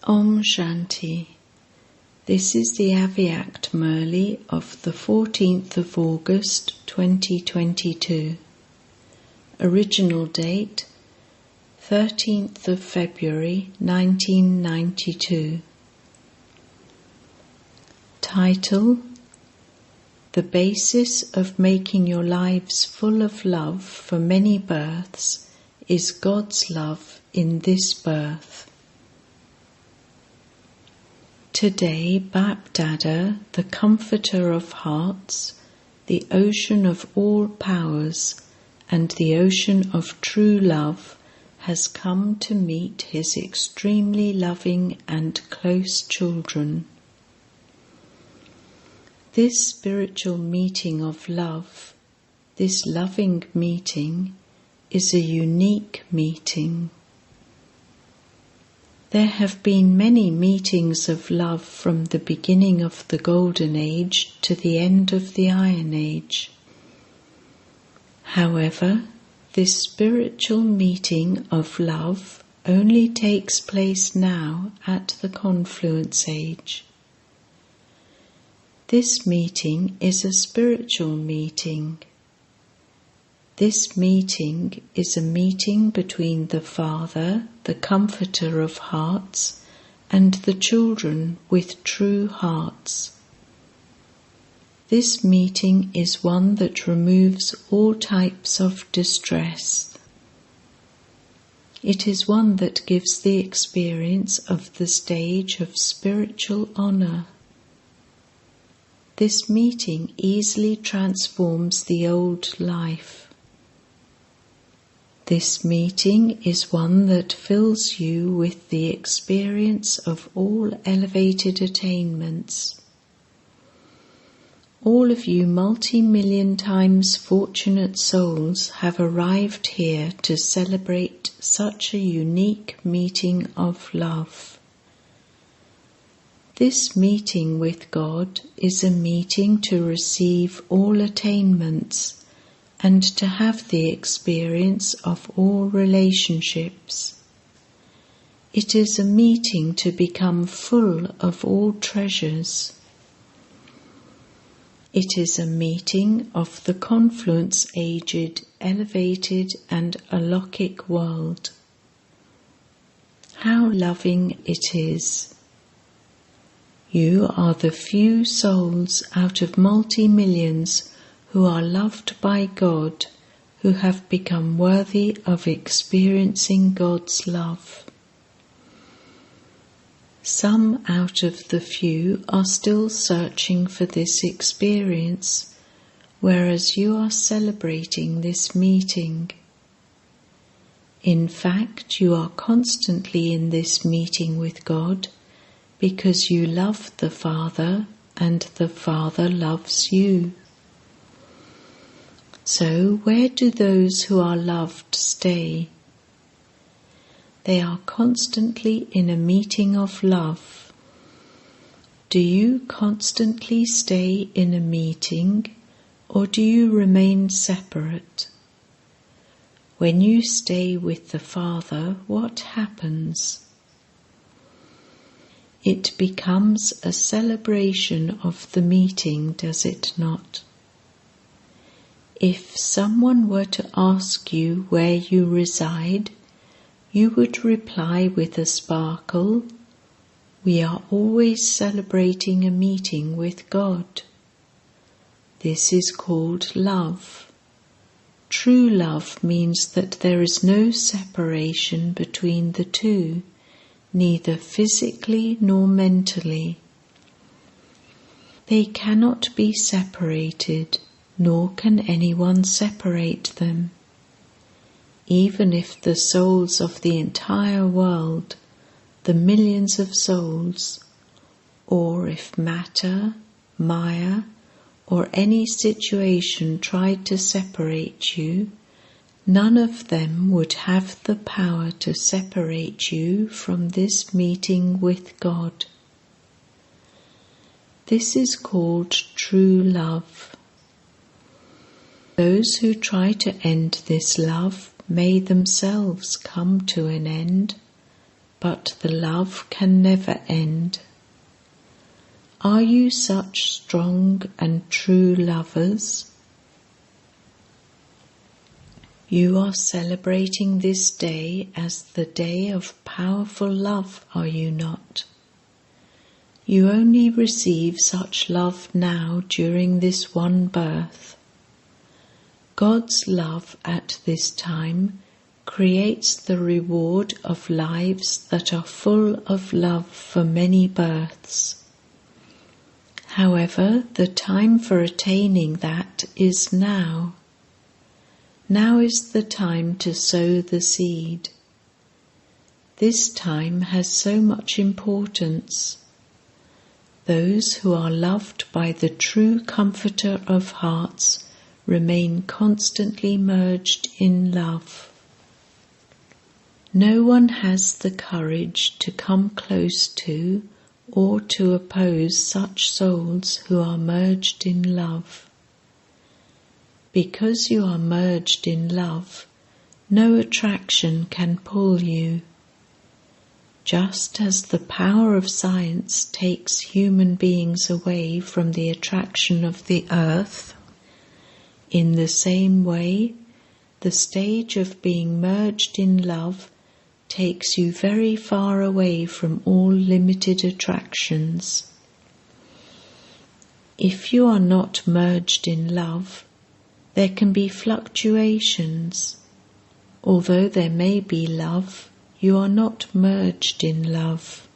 Om Shanti. This is the Avyakth Murli of the 14th of August 2022. Original date 13th of February 1992. Title: The basis of making your lives full of love for many births is God's love in this birth. Today, Bap-Dada, the comforter of hearts, the ocean of all powers, and the ocean of true love, has come to meet his extremely loving and close children. This spiritual meeting of love, this loving meeting, is a unique meeting. There have been many meetings of love from the beginning of the Golden Age to the end of the Iron Age. However, this spiritual meeting of love only takes place now at the Confluence Age. This meeting is a spiritual meeting. This meeting is a meeting between the Father, the Comforter of Hearts, and the children with true hearts. This meeting is one that removes all types of distress. It is one that gives the experience of the stage of spiritual honor. This meeting easily transforms the old life. This meeting is one that fills you with the experience of all elevated attainments. All of you multi-million times fortunate souls have arrived here to celebrate such a unique meeting of love. This meeting with God is a meeting to receive all attainments and to have the experience of all relationships. It is a meeting to become full of all treasures. It is a meeting of the confluence-aged, elevated and alokhic world. How loving it is! You are the few souls out of multi-millions who are loved by God, who have become worthy of experiencing God's love. Some out of the few are still searching for this experience, whereas you are celebrating this meeting. In fact, you are constantly in this meeting with God because you love the Father and the Father loves you. So, where do those who are loved stay? They are constantly in a meeting of love. Do you constantly stay in a meeting, or do you remain separate? When you stay with the Father, what happens? It becomes a celebration of the meeting, does it not? If someone were to ask you where you reside, you would reply with a sparkle, "We are always celebrating a meeting with God." This is called love. True love means that there is no separation between the two, neither physically nor mentally. They cannot be separated, nor can anyone separate them. Even if the souls of the entire world, the millions of souls, or if matter, Maya, or any situation tried to separate you, none of them would have the power to separate you from this meeting with God. This is called true love. Those who try to end this love may themselves come to an end, but the love can never end. Are you such strong and true lovers? You are celebrating this day as the day of powerful love, are you not? You only receive such love now during this one birth. God's love at this time creates the reward of lives that are full of love for many births. However, the time for attaining that is now. Now is the time to sow the seed. This time has so much importance. Those who are loved by the true Comforter of hearts remain constantly merged in love. No one has the courage to come close to or to oppose such souls who are merged in love. Because you are merged in love, no attraction can pull you. Just as the power of science takes human beings away from the attraction of the earth, in the same way, the stage of being merged in love takes you very far away from all limited attractions. If you are not merged in love, there can be fluctuations. Although there may be love, you are not merged in love.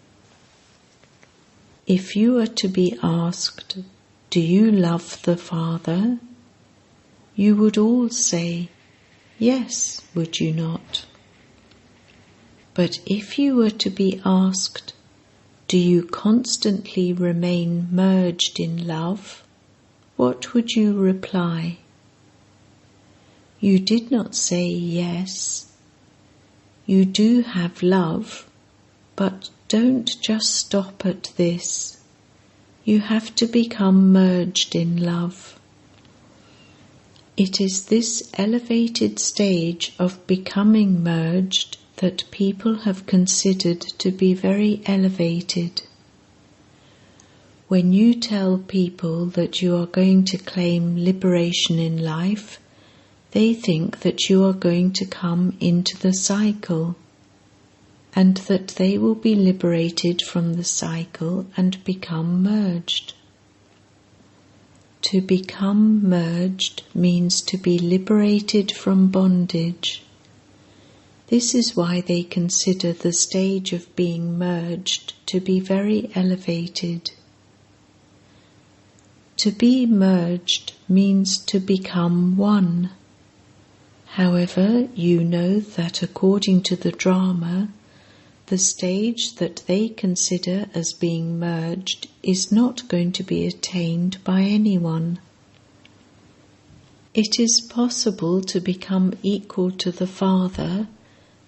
If you were to be asked, "Do you love the Father?" you would all say, "Yes," would you not? But if you were to be asked, "Do you constantly remain merged in love?" what would you reply? You did not say yes. You do have love, but don't just stop at this. You have to become merged in love. It is this elevated stage of becoming merged that people have considered to be very elevated. When you tell people that you are going to claim liberation in life, they think that you are going to come into the cycle, and that they will be liberated from the cycle and become merged. To become merged means to be liberated from bondage. This is why they consider the stage of being merged to be very elevated. To be merged means to become one. However, you know that according to the drama, the stage that they consider as being merged is not going to be attained by anyone. It is possible to become equal to the Father,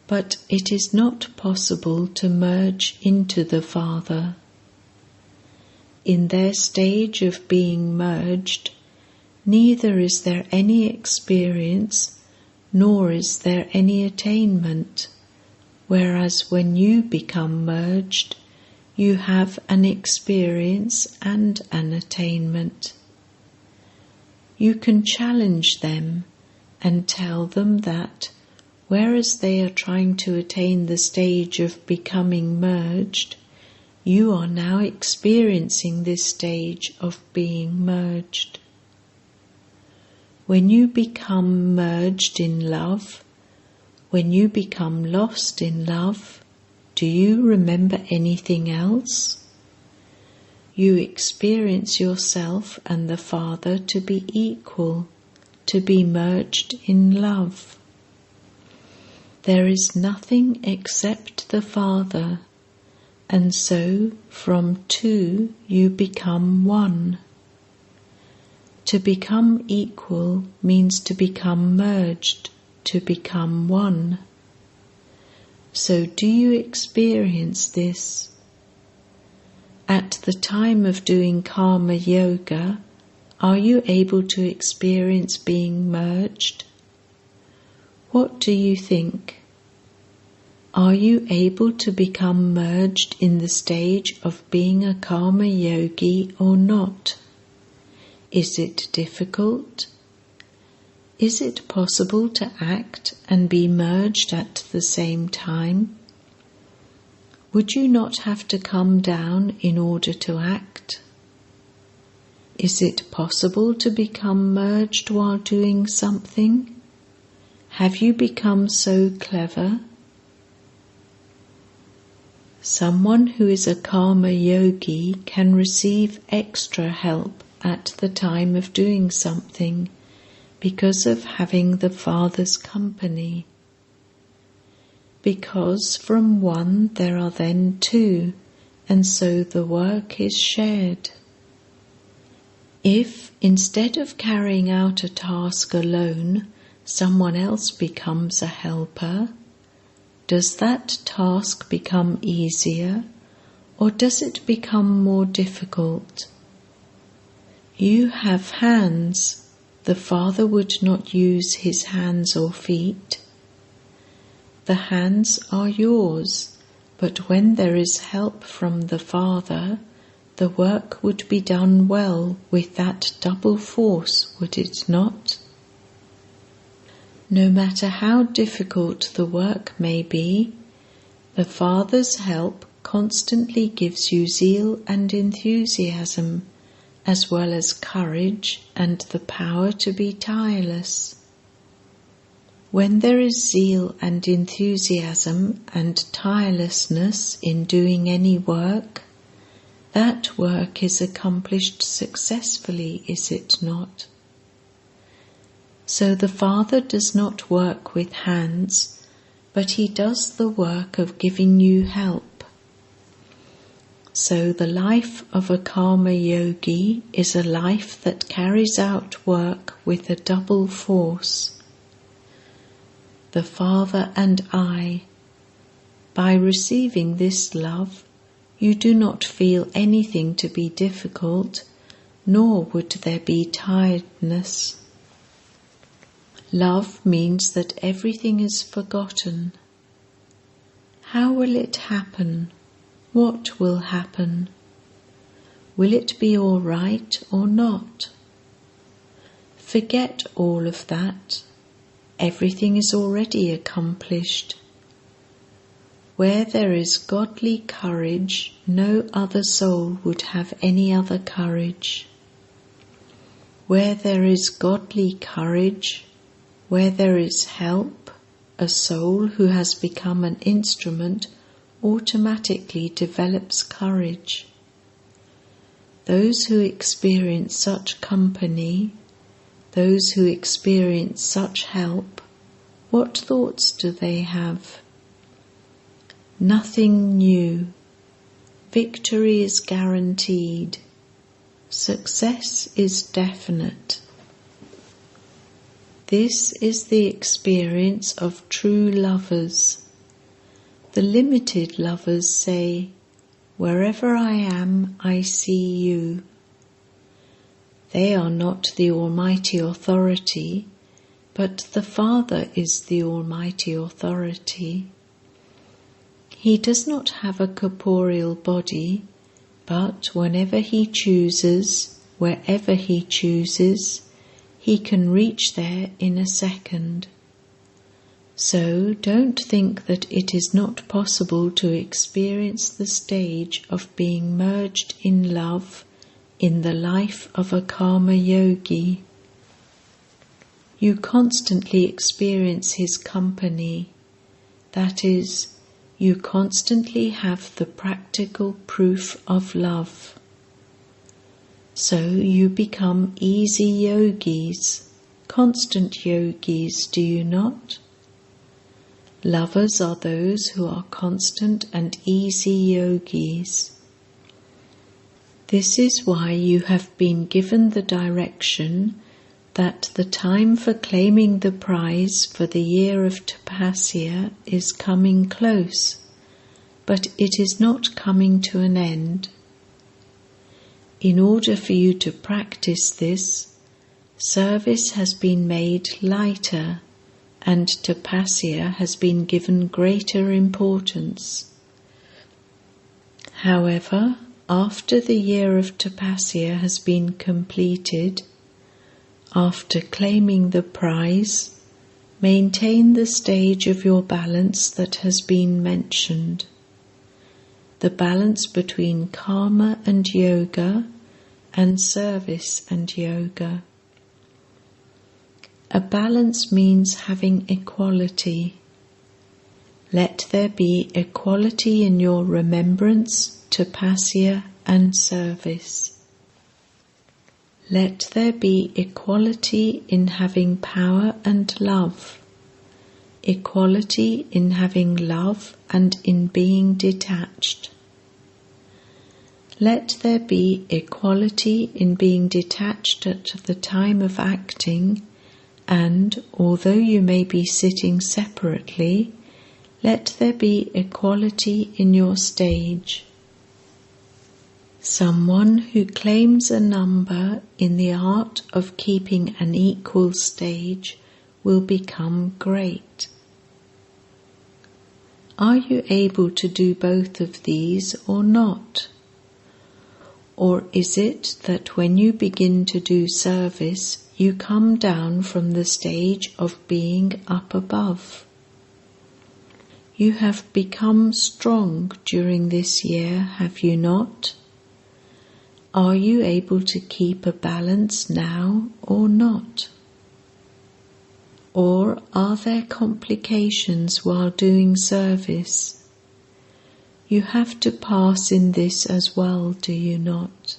but it is not possible to merge into the Father. In their stage of being merged, neither is there any experience, nor is there any attainment, whereas when you become merged, you have an experience and an attainment. You can challenge them and tell them that, whereas they are trying to attain the stage of becoming merged, you are now experiencing this stage of being merged. When you become merged in love, when you become lost in love, do you remember anything else? You experience yourself and the Father to be equal, to be merged in love. There is nothing except the Father, and so from two you become one. To become equal means to become merged, to become one. So do you experience this? At the time of doing karma yoga, are you able to experience being merged? What do you think? Are you able to become merged in the stage of being a karma yogi or not? Is it difficult? Is it possible to act and be merged at the same time? Would you not have to come down in order to act? Is it possible to become merged while doing something? Have you become so clever? Someone who is a karma yogi can receive extra help at the time of doing something because of having the Father's company. Because from one there are then two, and so the work is shared. If, instead of carrying out a task alone, someone else becomes a helper, does that task become easier, or does it become more difficult? You have hands. The Father would not use his hands or feet. The hands are yours, but when there is help from the Father, the work would be done well with that double force, would it not? No matter how difficult the work may be, the Father's help constantly gives you zeal and enthusiasm, as well as courage and the power to be tireless. When there is zeal and enthusiasm and tirelessness in doing any work, that work is accomplished successfully, is it not? So the Father does not work with hands, but he does the work of giving you help. So the life of a karma yogi is a life that carries out work with a double force. The Father and I. By receiving this love, you do not feel anything to be difficult, nor would there be tiredness. Love means that everything is forgotten. How will it happen? What will happen? Will it be all right or not? Forget all of that. Everything is already accomplished. Where there is godly courage, no other soul would have any other courage. Where there is godly courage, where there is help, a soul who has become an instrument automatically develops courage. Those who experience such company, those who experience such help, what thoughts do they have? Nothing new. Victory is guaranteed. Success is definite. This is the experience of true lovers. The limited lovers say, "Wherever I am, I see you." They are not the Almighty Authority, but the Father is the Almighty Authority. He does not have a corporeal body, but whenever he chooses, wherever he chooses, he can reach there in a second. So don't think that it is not possible to experience the stage of being merged in love in the life of a karma yogi. You constantly experience his company, that is, you constantly have the practical proof of love. So you become easy yogis, constant yogis, do you not? Lovers are those who are constant and easy yogis. This is why you have been given the direction that the time for claiming the prize for the year of Tapasya is coming close, but it is not coming to an end. In order for you to practice this, service has been made lighter, and tapasya has been given greater importance. However, after the year of tapasya has been completed, after claiming the prize, maintain the stage of your balance that has been mentioned. The balance between karma and yoga and service and yoga. A balance means having equality. Let there be equality in your remembrance, tapasya and service. Let there be equality in having power and love, equality in having love and in being detached. Let there be equality in being detached at the time of acting, and, although you may be sitting separately, let there be equality in your stage. Someone who claims a number in the art of keeping an equal stage will become great. Are you able to do both of these or not? Or is it that when you begin to do service, you come down from the stage of being up above? You have become strong during this year, have you not? Are you able to keep a balance now or not? Or are there complications while doing service? You have to pass in this as well, do you not?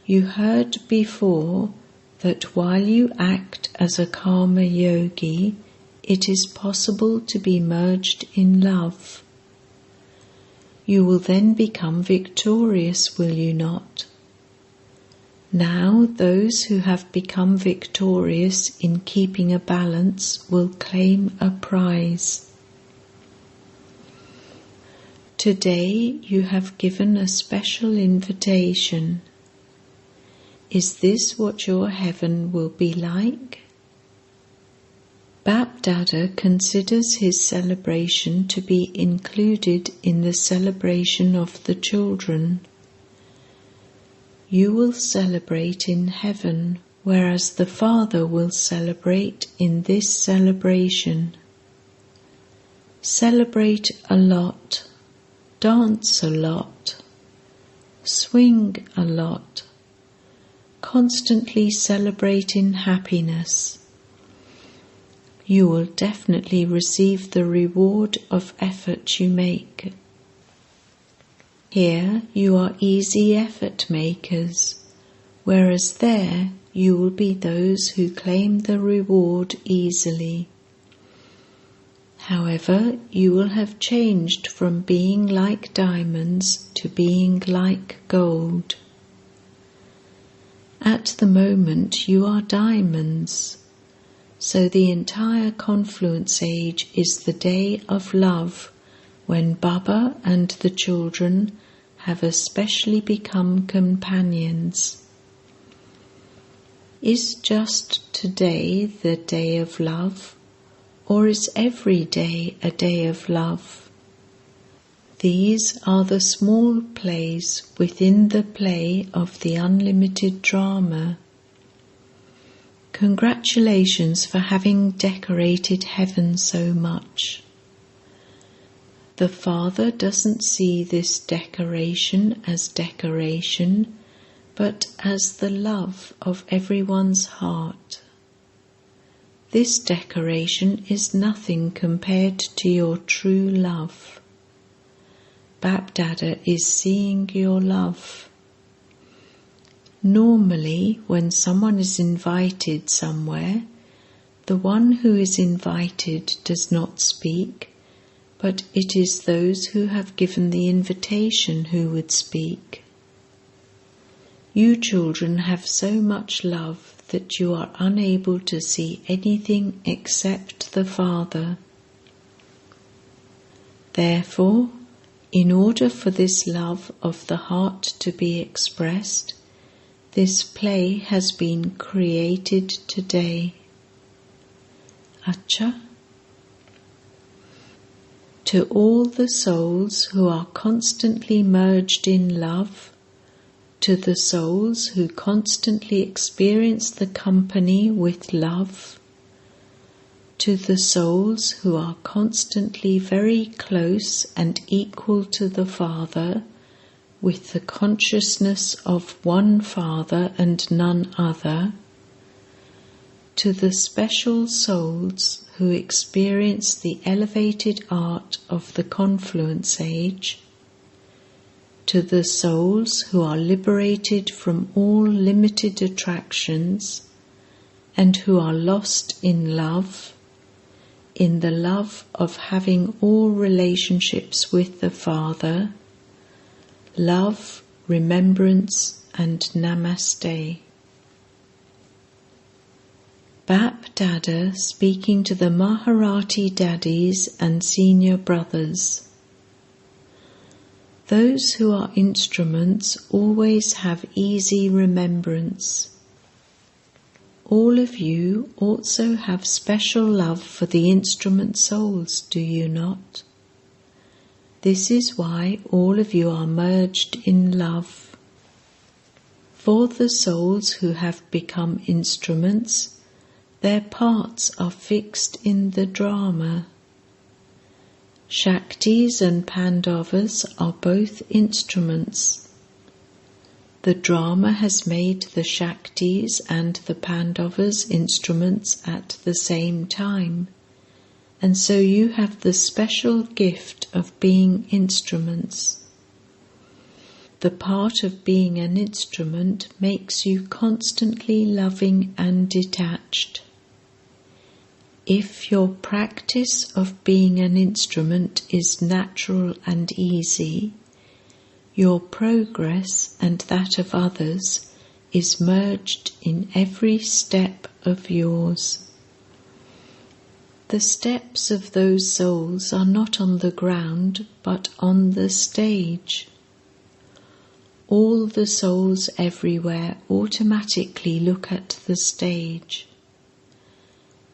You heard before that while you act as a karma yogi, it is possible to be merged in love. You will then become victorious, will you not? Now those who have become victorious in keeping a balance will claim a prize. Today you have given a special invitation. Is this what your heaven will be like? Bap-Dada considers his celebration to be included in the celebration of the children. You will celebrate in heaven, whereas the Father will celebrate in this celebration. Celebrate a lot, dance a lot, swing a lot, constantly celebrate in happiness. You will definitely receive the reward of effort you make. Here you are easy effort makers, whereas there you will be those who claim the reward easily. However, you will have changed from being like diamonds to being like gold. At the moment you are diamonds. So the entire confluence age is the day of love, when Baba and the children have especially become companions. Is just today the day of love, or is every day a day of love? These are the small plays within the play of the unlimited drama. Congratulations for having decorated heaven so much. The Father doesn't see this decoration as decoration, but as the love of everyone's heart. This decoration is nothing compared to your true love. Bap-Dada is seeing your love. Normally, when someone is invited somewhere, the one who is invited does not speak, but it is those who have given the invitation who would speak. You children have so much love that you are unable to see anything except the Father. Therefore, in order for this love of the heart to be expressed, this play has been created today. Acha. To all the souls who are constantly merged in love, to the souls who constantly experience the company with love, to the souls who are constantly very close and equal to the Father, with the consciousness of one Father and none other, to the special souls who experience the elevated art of the confluence age, to the souls who are liberated from all limited attractions and who are lost in the love of having all relationships with the Father, love, remembrance and namaste. Bap Dada speaking to the Maharati Daddies and senior brothers. Those who are instruments always have easy remembrance. All of you also have special love for the instrument souls, do you not? This is why all of you are merged in love. For the souls who have become instruments, their parts are fixed in the drama. Shaktis and Pandavas are both instruments. The drama has made the Shaktis and the Pandavas instruments at the same time, and so you have the special gift of being instruments. The part of being an instrument makes you constantly loving and detached. If your practice of being an instrument is natural and easy, your progress and that of others is merged in every step of yours. The steps of those souls are not on the ground, but on the stage. All the souls everywhere automatically look at the stage.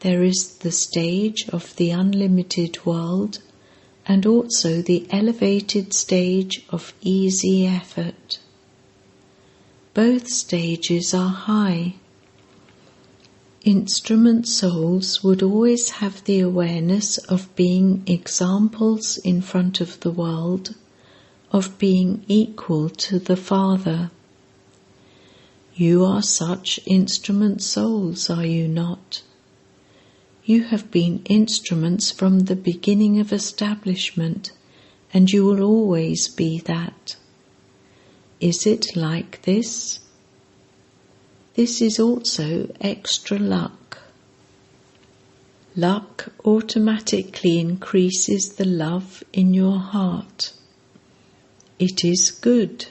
There is the stage of the unlimited world and also the elevated stage of easy effort. Both stages are high. Instrument souls would always have the awareness of being examples in front of the world, of being equal to the Father. You are such instrument souls, are you not? You have been instruments from the beginning of establishment, and you will always be that. Is it like this? This is also extra luck. Luck automatically increases the love in your heart. It is good.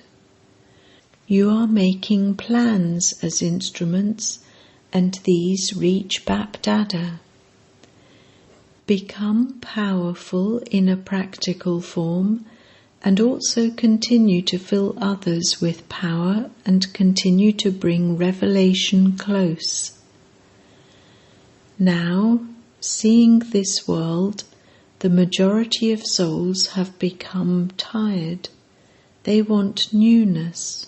You are making plans as instruments, and these reach Bap Dada. Become powerful in a practical form and also continue to fill others with power and continue to bring revelation close. Now, seeing this world, the majority of souls have become tired. They want newness.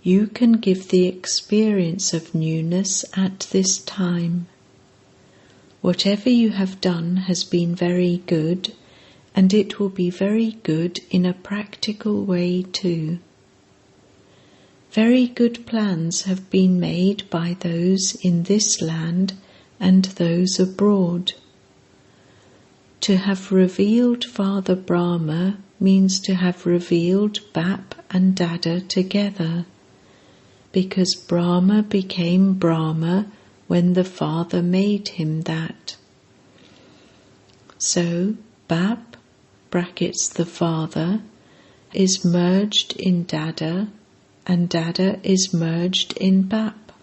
You can give the experience of newness at this time. Whatever you have done has been very good, and it will be very good in a practical way too. Very good plans have been made by those in this land and those abroad. To have revealed Father Brahma means to have revealed Bap and Dada together, because Brahma became Brahma when the Father made him that. So Bap, brackets the Father, is merged in Dada, and Dada is merged in Bap.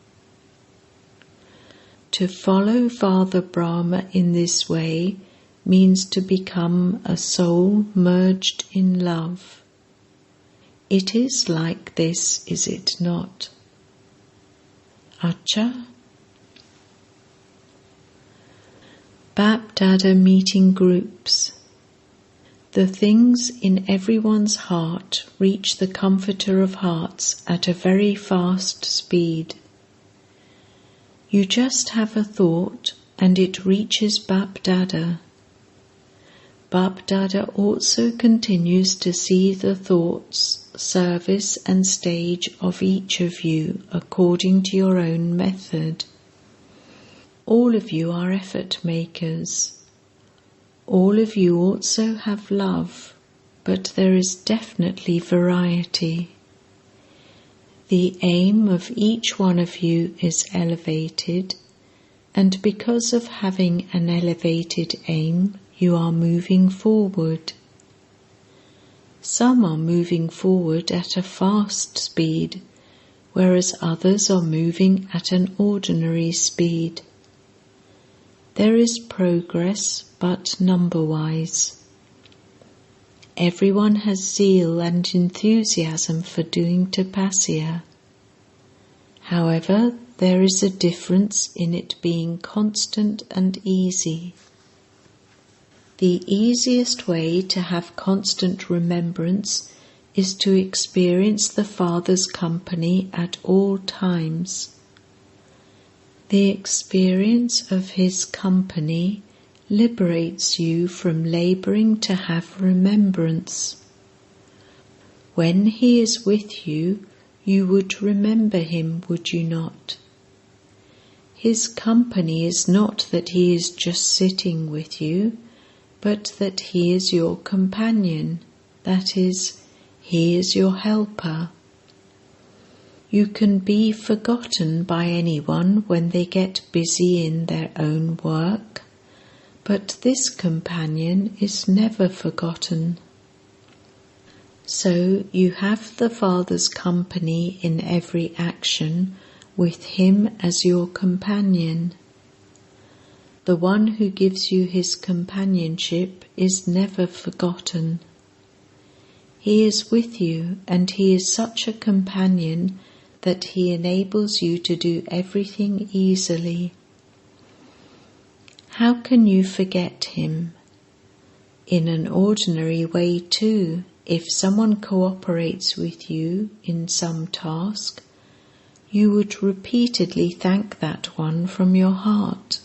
To follow Father Brahma in this way means to become a soul merged in love. It is like this, is it not? Acha. Bap-Dada meeting groups. The things in everyone's heart reach the Comforter of Hearts at a very fast speed. You just have a thought and it reaches Bap-Dada. Bap-Dada also continues to see the thoughts, service and stage of each of you according to your own method. All of you are effort makers. All of you also have love, but there is definitely variety. The aim of each one of you is elevated, and because of having an elevated aim, you are moving forward. Some are moving forward at a fast speed, whereas others are moving at an ordinary speed. There is progress, but number-wise. Everyone has zeal and enthusiasm for doing tapasya. However, there is a difference in it being constant and easy. The easiest way to have constant remembrance is to experience the Father's company at all times. The experience of His company liberates you from labouring to have remembrance. When He is with you, you would remember Him, would you not? His company is not that He is just sitting with you, but that He is your companion, that is, He is your helper. You can be forgotten by anyone when they get busy in their own work, but this companion is never forgotten. So you have the Father's company in every action, with Him as your companion. The one who gives you His companionship is never forgotten. He is with you, and He is such a companion that He enables you to do everything easily. How can you forget Him? In an ordinary way too, if someone cooperates with you in some task, you would repeatedly thank that one from your heart.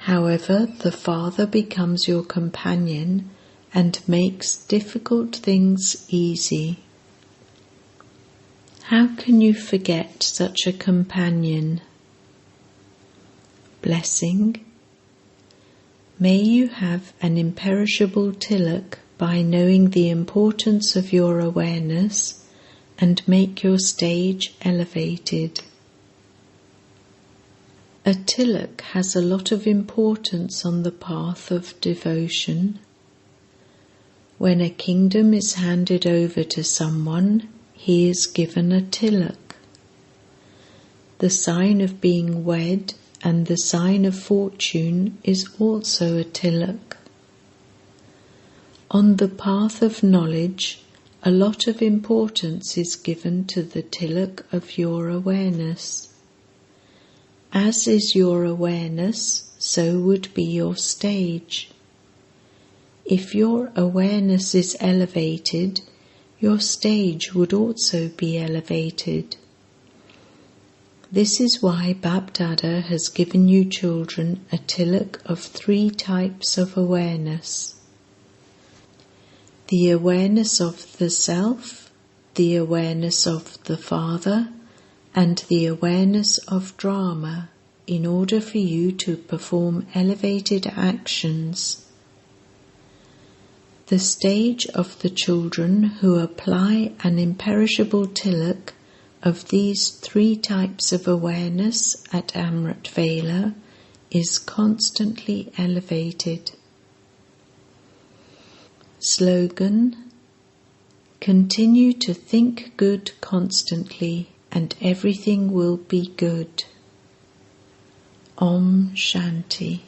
However, the Father becomes your companion and makes difficult things easy. How can you forget such a companion? Blessing. May you have an imperishable tilak by knowing the importance of your awareness and make your stage elevated. A tilak has a lot of importance on the path of devotion. When a kingdom is handed over to someone, he is given a tilak. The sign of being wed and the sign of fortune is also a tilak. On the path of knowledge, a lot of importance is given to the tilak of your awareness. As is your awareness, so would be your stage. If your awareness is elevated, your stage would also be elevated. This is why Bap-Dada has given you children a tilak of 3 types of awareness. The awareness of the self, the awareness of the Father, and the awareness of drama, in order for you to perform elevated actions. The stage of the children who apply an imperishable tilak of these 3 types of awareness at Amrit Vela is constantly elevated. Slogan: continue to think good constantly and everything will be good. Om Shanti.